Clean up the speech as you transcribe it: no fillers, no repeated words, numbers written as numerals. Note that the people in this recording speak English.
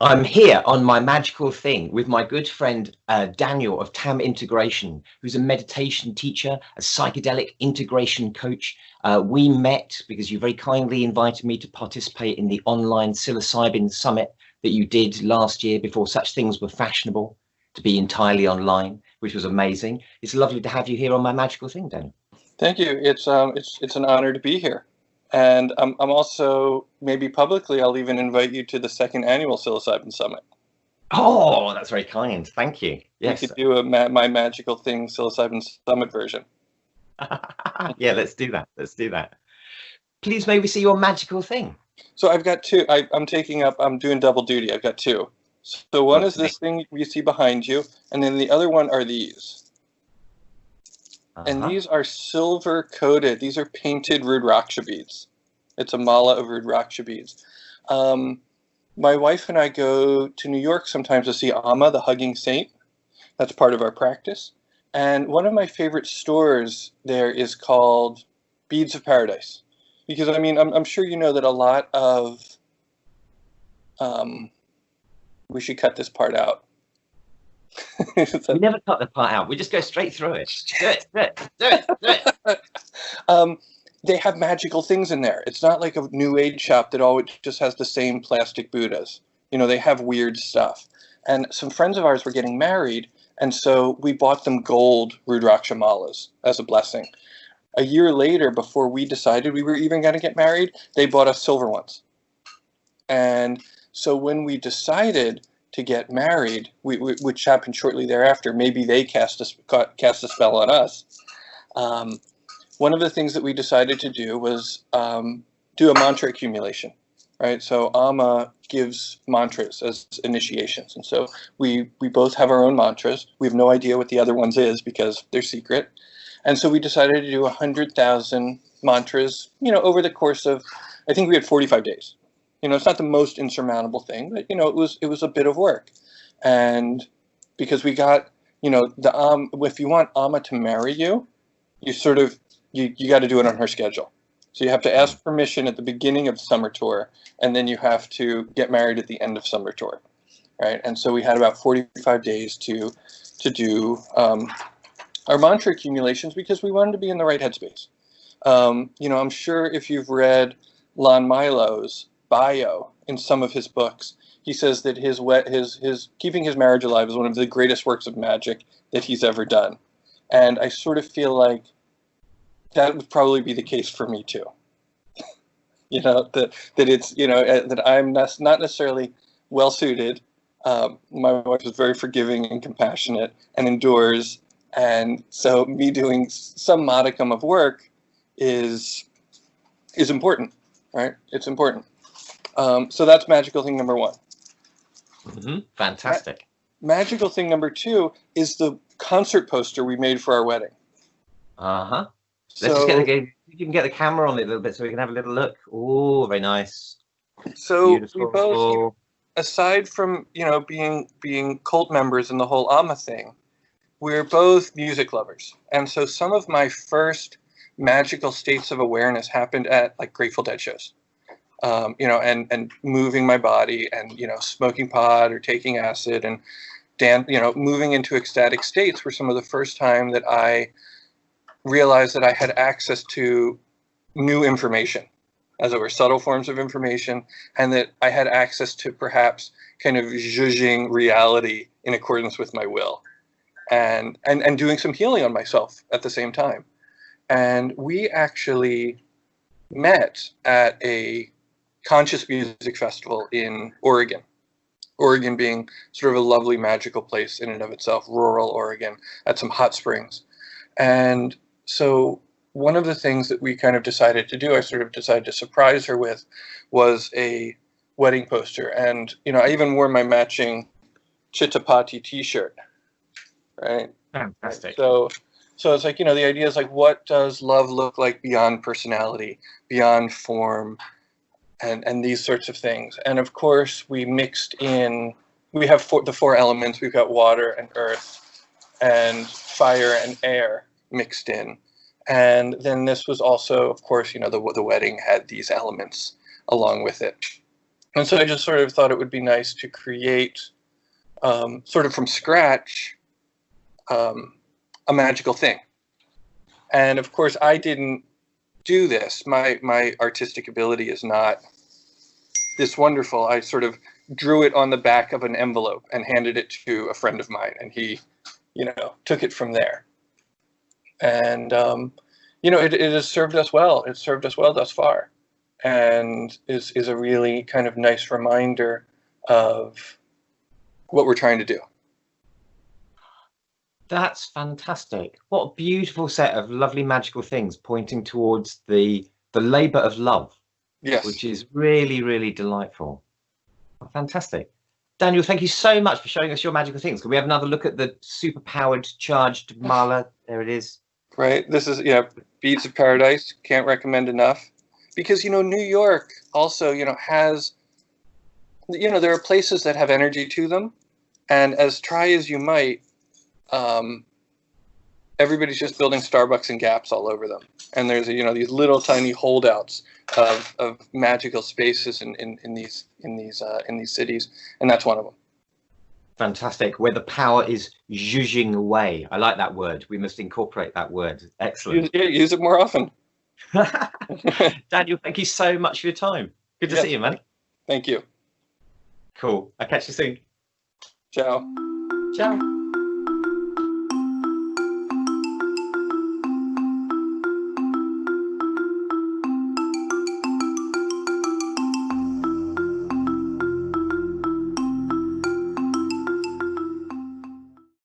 I'm here on my magical thing with my good friend Daniel of TAM Integration, who's a meditation teacher, a psychedelic integration coach. We met because you very kindly invited me to participate in the online psilocybin summit that you did last year before such things were fashionable, to be entirely online, which was amazing. It's lovely to have you here on my magical thing, Daniel. Thank you. It's an honor to be here. And I'm also, maybe publicly, I'll even invite you to the second annual Psilocybin Summit. Oh, that's very kind. Thank you. Yes. We could do my magical thing Psilocybin Summit version. Yeah, let's do that. Let's do that. Please may we see your magical thing. So I've got two. I'm doing double duty. I've got two. So one is this thing you see behind you, and then the other one are these. And these are silver coated. These are painted Rudraksha beads. It's a mala of Rudraksha beads. My wife and I go to New York sometimes to see Amma, the hugging saint. That's part of our practice. And one of my favorite stores there is called Beads of Paradise. Because, I mean, I'm sure you know that a lot of... we should cut this part out. We never cut the part out. We just go straight through it. Do it. They have magical things in there. It's not like a New Age shop that always just has the same plastic Buddhas. You know, they have weird stuff. And some friends of ours were getting married, and so we bought them gold Rudraksha malas as a blessing. A year later, before we decided we were even going to get married, they bought us silver ones. And so when we decided to get married, which happened shortly thereafter, maybe they cast a spell on us. One of the things that we decided to do was do a mantra accumulation, right? So Amma gives mantras as initiations. And so we both have our own mantras. We have no idea what the other one's is because they're secret. And so we decided to do 100,000 mantras, you know, over the course of, I think we had 45 days. You know, it's not the most insurmountable thing, but, you know, it was a bit of work. And because we got, you know, if you want Amma to marry you, you sort of, you got to do it on her schedule. So you have to ask permission at the beginning of summer tour, and then you have to get married at the end of summer tour, right? And so we had about 45 days to do our mantra accumulations because we wanted to be in the right headspace. You know, I'm sure if you've read Lon Milo's bio in some of his books, he says that his keeping his marriage alive is one of the greatest works of magic that he's ever done. And I sort of feel like that would probably be the case for me too. You know, that it's, you know, that I'm not necessarily well suited. My wife is very forgiving and compassionate and endures. And so me doing some modicum of work is important, right? It's important. So that's magical thing number one. Fantastic. Magical thing number two is the concert poster we made for our wedding. Let's just you can get the camera on it a little bit so we can have a little look. Oh, very nice. So Beautiful. We both, aside from, you know, being cult members in the whole Amma thing, we're both music lovers. And so some of my first magical states of awareness happened at like Grateful Dead shows. You know, and moving my body and, you know, smoking pot or taking acid and you know, moving into ecstatic states were some of the first time that I realized that I had access to new information, as it were, subtle forms of information, and that I had access to perhaps kind of zhuzhing reality in accordance with my will, and doing some healing on myself at the same time. And we actually met at a conscious music festival in Oregon. Oregon being sort of a lovely magical place in and of itself, rural Oregon, at some hot springs. And so one of the things that we kind of decided to do, I sort of decided to surprise her with, was a wedding poster. And, you know, I even wore my matching Chittapati t-shirt, right? Fantastic. So it's like, you know, the idea is like, what does love look like beyond personality, beyond form, and these sorts of things. And of course, we mixed in, we have the four elements. We've got water and earth and fire and air mixed in. And then this was also, of course, you know, the wedding had these elements along with it. And so I just sort of thought it would be nice to create, sort of from scratch, a magical thing. And of course, I didn't do this. My artistic ability is not this wonderful. I sort of drew it on the back of an envelope and handed it to a friend of mine, and he, took it from there. And it has served us well. It's served us well thus far, and is a really kind of nice reminder of what we're trying to do. That's fantastic. What a beautiful set of lovely magical things pointing towards the labor of love. Yes. Which is really, really delightful. Fantastic. Daniel, thank you so much for showing us your magical things. Can we have another look at the super-powered charged mala? There it is. Right. This is, Beads of Paradise. Can't recommend enough. Because, New York also, has, there are places that have energy to them. And as try as you might, everybody's just building Starbucks and Gaps all over them. And there's, these little tiny holdouts of magical spaces in these cities. And that's one of them. Fantastic. Where the power is zhuzhing away. I like that word. We must incorporate that word. Excellent. Use it more often. Daniel, thank you so much for your time. Good to see you, man. Thank you. Cool. I'll catch you soon. Ciao. Ciao.